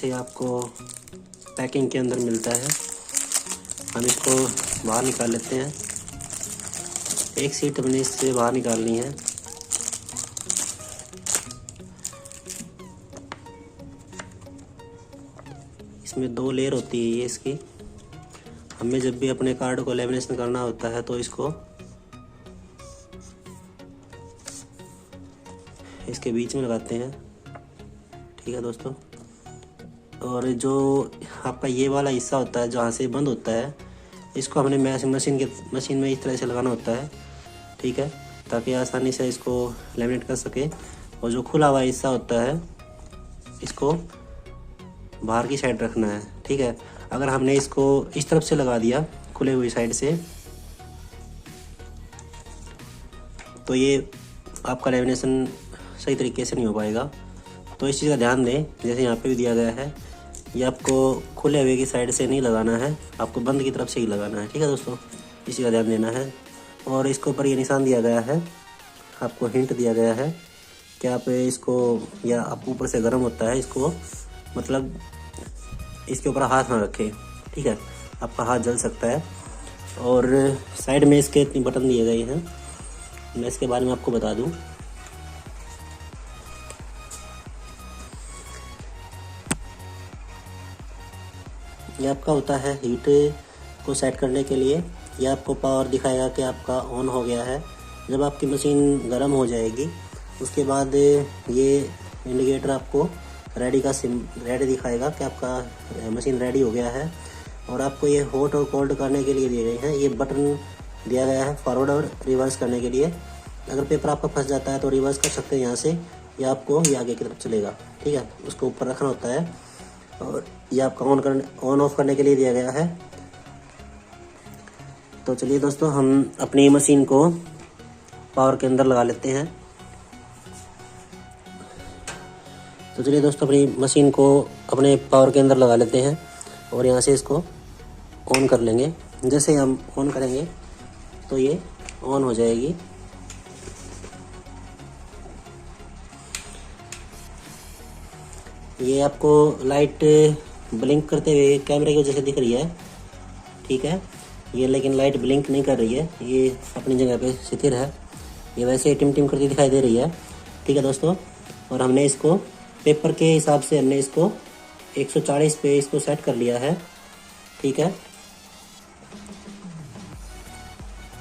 ऐसे आपको पैकिंग के अंदर मिलता है। हम इसको बाहर निकाल लेते हैं। एक सीट हमने इससे बाहर निकालनी है। इसमें 2 लेयर होती है ये इसकी। हमें जब भी अपने कार्ड को लेमिनेशन करना होता है तो इसको इसके बीच में लगाते हैं। ठीक है दोस्तों। और जो आपका ये वाला हिस्सा होता है जहाँ से बंद होता है, इसको हमने मशीन में इस तरह से लगाना होता है। ठीक है, ताकि आसानी से इसको लेमिनेट कर सके। और जो खुला हुआ हिस्सा होता है इसको बाहर की साइड रखना है। ठीक है, अगर हमने इसको इस तरफ से लगा दिया खुले हुई साइड से, तो ये आपका लेमिनेशन सही तरीके से नहीं हो पाएगा। तो इस चीज़ का ध्यान दें। जैसे यहाँ पे भी दिया गया है, ये आपको खुले हुए की साइड से नहीं लगाना है, आपको बंद की तरफ से ही लगाना है। ठीक है दोस्तों, इसी का ध्यान देना है। और इसके ऊपर ये निशान दिया गया है, आपको हिंट दिया गया है कि आप इसको, या आप ऊपर से गर्म होता है इसको, मतलब इसके ऊपर हाथ ना रखें। ठीक है, आपका हाथ जल सकता है। और साइड में इसके इतनी बटन दिए गए हैं, मैं इसके बारे में आपको बता दूं। ये आपका होता है हीट को सेट करने के लिए। ये आपको पावर दिखाएगा कि आपका ऑन हो गया है। जब आपकी मशीन गर्म हो जाएगी उसके बाद ये इंडिकेटर आपको रेडी दिखाएगा कि आपका मशीन रेडी हो गया है। और आपको ये हॉट और कोल्ड करने के लिए दिए गए हैं। ये बटन दिया गया है फॉरवर्ड और रिवर्स करने के लिए। अगर पेपर आपका फंस जाता है तो रिवर्स कर सकते हैं यहाँ से, या आपको ये आगे की तरफ चलेगा। ठीक है, उसको ऊपर रखना होता है। और ये आपका ऑन ऑफ करने के लिए दिया गया है। तो चलिए दोस्तों, हम अपनी मशीन को पावर के अंदर लगा लेते हैं। तो चलिए दोस्तों, अपनी मशीन को अपने पावर के अंदर लगा लेते हैं और यहाँ से इसको ऑन कर लेंगे। जैसे हम ऑन करेंगे तो ये ऑन हो जाएगी। ये आपको लाइट ब्लिंक करते हुए कैमरे की वजह से दिख रही है। ठीक है, ये लेकिन लाइट ब्लिंक नहीं कर रही है, ये अपनी जगह पे स्थिर है। ये वैसे ही टिम टिम करती दिखाई दे रही है। ठीक है दोस्तों, और हमने इसको पेपर के हिसाब से हमने इसको 140 पे इसको सेट कर लिया है। ठीक है,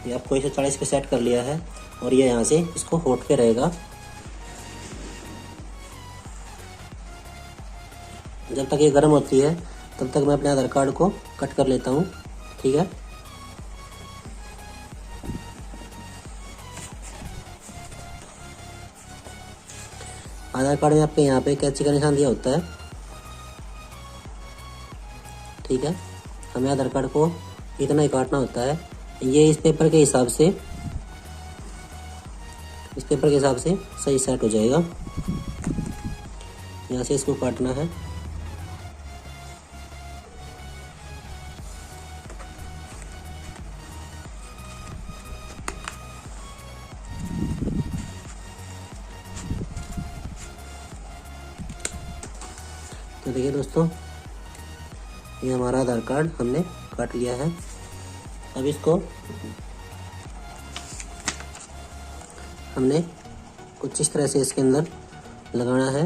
ये आपको 140 पे सेट कर लिया है और ये यहाँ से इसको हॉट पे रहेगा जब तक ये गर्म होती है। तब तक मैं अपने आधार कार्ड को कट कर लेता हूँ। ठीक है, आधार कार्ड में आपके यहाँ पे कैंची का निशान दिया होता है। ठीक है, हमें आधार कार्ड को इतना ही काटना होता है। ये इस पेपर के हिसाब से सही सेट हो जाएगा। यहाँ से इसको काटना है। तो देखिए दोस्तों, ये हमारा आधार कार्ड हमने काट लिया है। अब इसको हमने कुछ इस तरह से इसके अंदर लगाना है।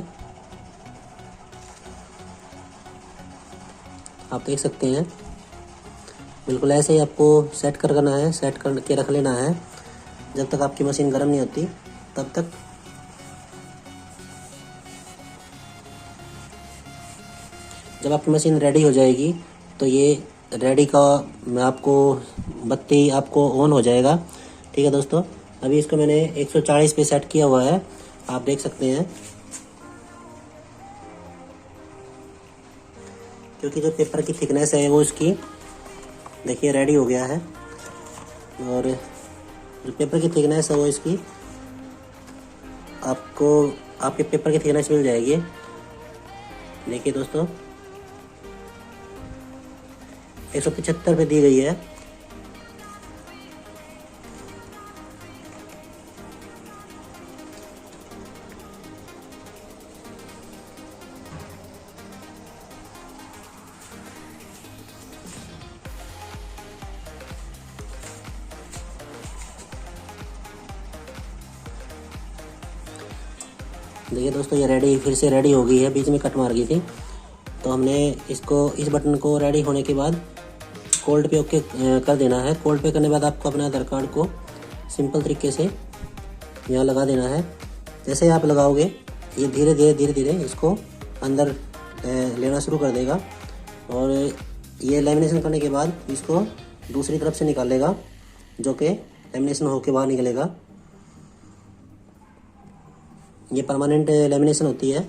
आप देख सकते हैं, बिल्कुल ऐसे ही आपको सेट करना है, सेट करके रख लेना है जब तक आपकी मशीन गर्म नहीं होती तब तक। जब आपकी मशीन रेडी हो जाएगी तो ये रेडी का मैं आपको बत्ती आपको ऑन हो जाएगा। ठीक है दोस्तों, अभी इसको मैंने 140 पे सेट किया हुआ है, आप देख सकते हैं। क्योंकि जो पेपर की थिकनेस है वो इसकी देखिए रेडी हो गया है। और जो पेपर की थिकनेस है वो इसकी आपको आपके पेपर की थिकनेस मिल जाएगी। देखिए दोस्तों, 175 पे दी गई है। देखिए दोस्तों ये रेडी, फिर से रेडी हो गई है, बीच में कट मार गई थी। तो हमने इसको, इस बटन को रेडी होने के बाद कोल्ड पे ओके कर देना है। कोल्ड पे करने के बाद आपको अपने आधार कार्ड को सिंपल तरीके से यहाँ लगा देना है। जैसे आप लगाओगे ये धीरे धीरे इसको अंदर लेना शुरू कर देगा, और ये लेमिनेशन करने के बाद इसको दूसरी तरफ से निकालेगा, जो कि लेमिनेशन होके बाहर निकलेगा। ये परमानेंट लेमिनेशन होती है।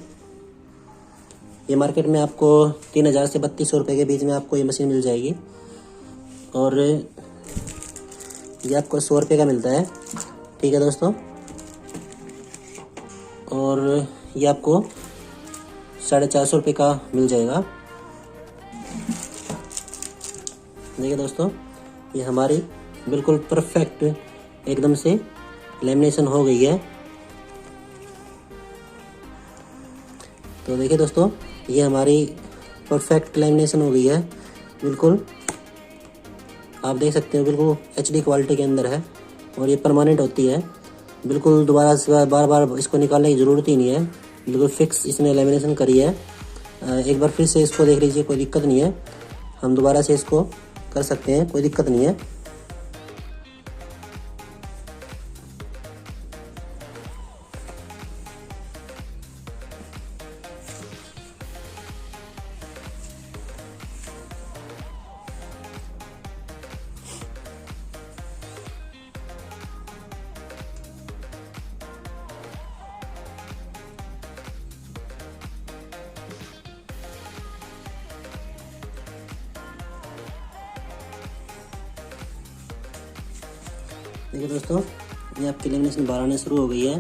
ये मार्केट में आपको 3000 से 3200 रुपये के बीच में आपको ये मशीन मिल जाएगी, और ये आपको 100 रुपये का मिलता है। ठीक है दोस्तों, और ये आपको 450 रुपये का मिल जाएगा। देखिए दोस्तों ये हमारी बिल्कुल परफेक्ट एकदम से लेमिनेशन हो गई है। तो देखिए दोस्तों ये हमारी परफेक्ट लेमिनेशन हो गई है बिल्कुल। आप देख सकते हो बिल्कुल HD क्वालिटी के अंदर है, और ये परमानेंट होती है बिल्कुल। दोबारा से बार बार इसको निकालने की ज़रूरत ही नहीं है, बिल्कुल फिक्स इसने लेमिनेशन करी है। एक बार फिर से इसको देख लीजिए, कोई दिक्कत नहीं है, हम दोबारा से इसको कर सकते हैं, कोई दिक्कत नहीं है। देखिए दोस्तों ये आपकी लेमिनेशन बाहर आने शुरू हो गई है।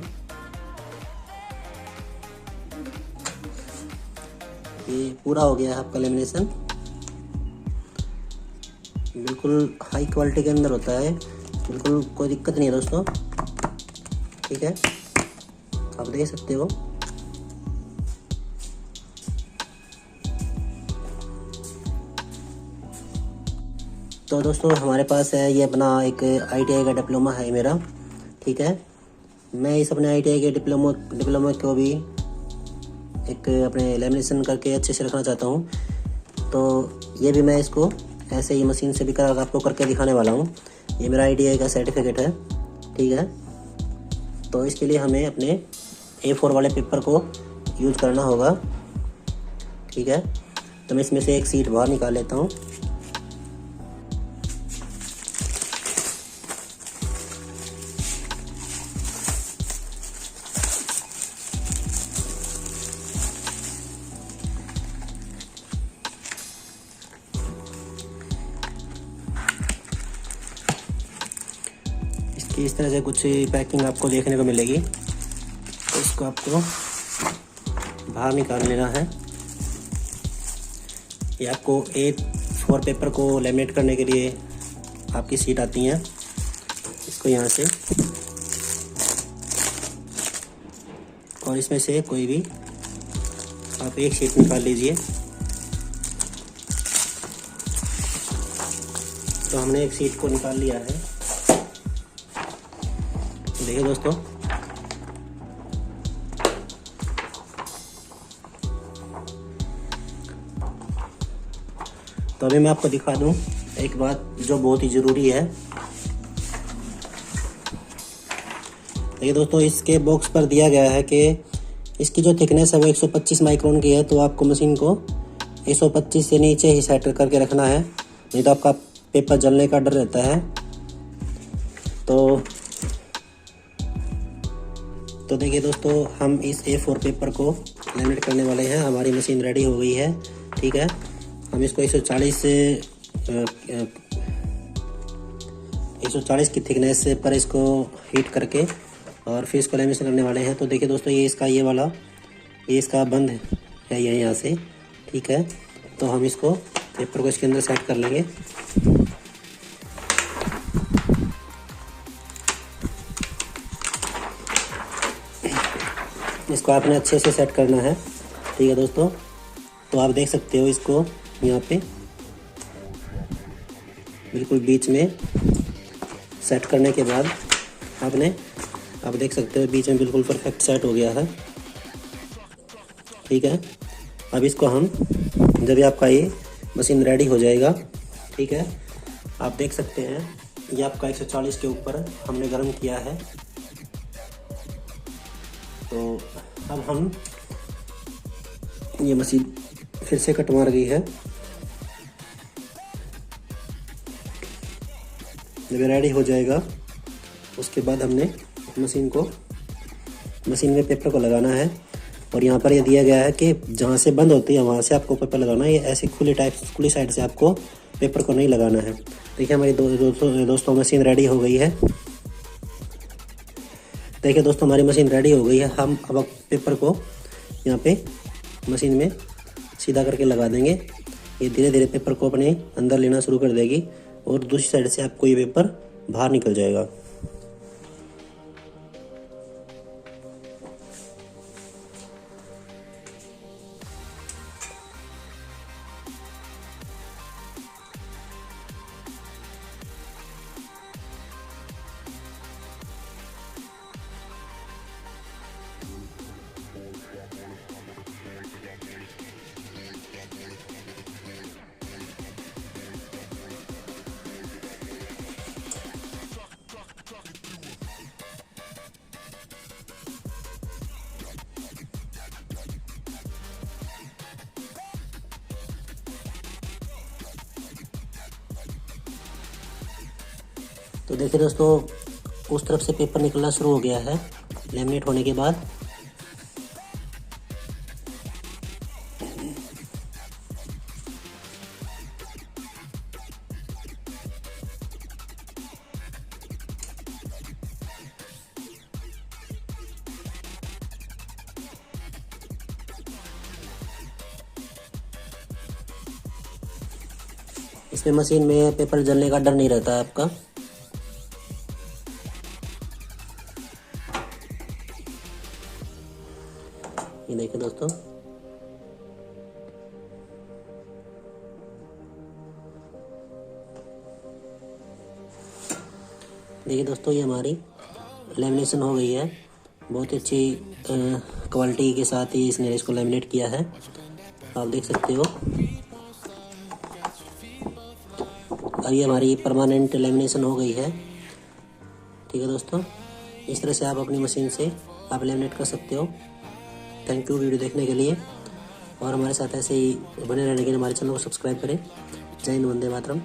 ये पूरा हो गया है आपका लेमिनेशन, बिल्कुल हाई क्वालिटी के अंदर होता है, बिल्कुल कोई दिक्कत नहीं है दोस्तों। ठीक है, आप देख सकते हो। तो दोस्तों हमारे पास है ये अपना एक ITI का डिप्लोमा है मेरा। ठीक है, मैं इस अपने ITI के डिप्लोमा को भी एक अपने लेमिनेशन करके अच्छे से रखना चाहता हूँ। तो ये भी मैं इसको ऐसे ही मशीन से भी कर आपको करके दिखाने वाला हूँ। ये मेरा ITI का सर्टिफिकेट है। ठीक है, तो इसके लिए हमें अपने A4 वाले पेपर को यूज करना होगा। ठीक है, तो मैं इसमें से एक सीट बाहर निकाल लेता हूँ। इस तरह से कुछ पैकिंग आपको देखने को मिलेगी। तो इसको आपको बाहर निकाल लेना है। ये आपको A4 पेपर को लेमिनेट करने के लिए आपकी सीट आती हैं। इसको यहाँ से और इसमें से कोई भी आप एक सीट निकाल लीजिए। तो हमने एक सीट को निकाल लिया है। देखिए दोस्तों तो अभी मैं आपको दिखा दूं एक बात जो बहुत ही ज़रूरी है। देखिए दोस्तों इसके बॉक्स पर दिया गया है कि इसकी जो थिकनेस है वो 125 माइक्रोन की है। तो आपको मशीन को 125 से नीचे ही सेट करके रखना है, नहीं तो आपका पेपर जलने का डर रहता है। तो देखिए दोस्तों हम इस A4 पेपर को लेमिनेट करने वाले हैं। हमारी मशीन रेडी हो गई है। ठीक है, हम इसको 140 की थिकनेस पर इसको हीट करके और फिर इसको लेमिनेशन करने वाले हैं। तो देखिए दोस्तों ये इसका बंद है ये यहाँ से। ठीक है, तो हम इसको पेपर को इसके अंदर सेट कर लेंगे। इसको आपने अच्छे से सेट करना है। ठीक है दोस्तों, तो आप देख सकते हो इसको यहाँ पे बिल्कुल बीच में सेट करने के बाद आप देख सकते हो बीच में बिल्कुल परफेक्ट सेट हो गया है। ठीक है। अब इसको हम जब आपका ये मशीन रेडी हो जाएगा, ठीक है, आप देख सकते हैं ये आपका 140 के ऊपर हमने गर्म किया है। तो अब हम ये मशीन फिर से कट मार गई है। जब रेडी हो जाएगा उसके बाद हमने मशीन में पेपर को लगाना है। और यहाँ पर ये दिया गया है कि जहाँ से बंद होती है वहाँ से आपको पेपर लगाना है। ये ऐसी खुली साइड से आपको पेपर को नहीं लगाना है। देखिए हमारी दोस्तों मशीन रेडी हो गई है। देखिए दोस्तों हमारी मशीन रेडी हो गई है। हम अब पेपर को यहाँ पे मशीन में सीधा करके लगा देंगे। ये धीरे धीरे पेपर को अपने अंदर लेना शुरू कर देगी और दूसरी साइड से आपको ये पेपर बाहर निकल जाएगा। तो देखिए दोस्तों उस तरफ से पेपर निकलना शुरू हो गया है लेमिनेट होने के बाद। इसमें मशीन में पेपर जलने का डर नहीं रहता है आपका। ये देखिए दोस्तों ये हमारी लेमिनेशन हो गई है। बहुत ही अच्छी क्वालिटी के साथ ही इसने इसको लेमिनेट किया है, आप देख सकते हो। और ये हमारी परमानेंट लेमिनेशन हो गई है। ठीक है दोस्तों, इस तरह से आप अपनी मशीन से आप लेमिनेट कर सकते हो। थैंक यू वीडियो देखने के लिए, और हमारे साथ ऐसे ही बने रहने के लिए हमारे चैनल को सब्सक्राइब करें। जय हिंद, वंदे मातरम।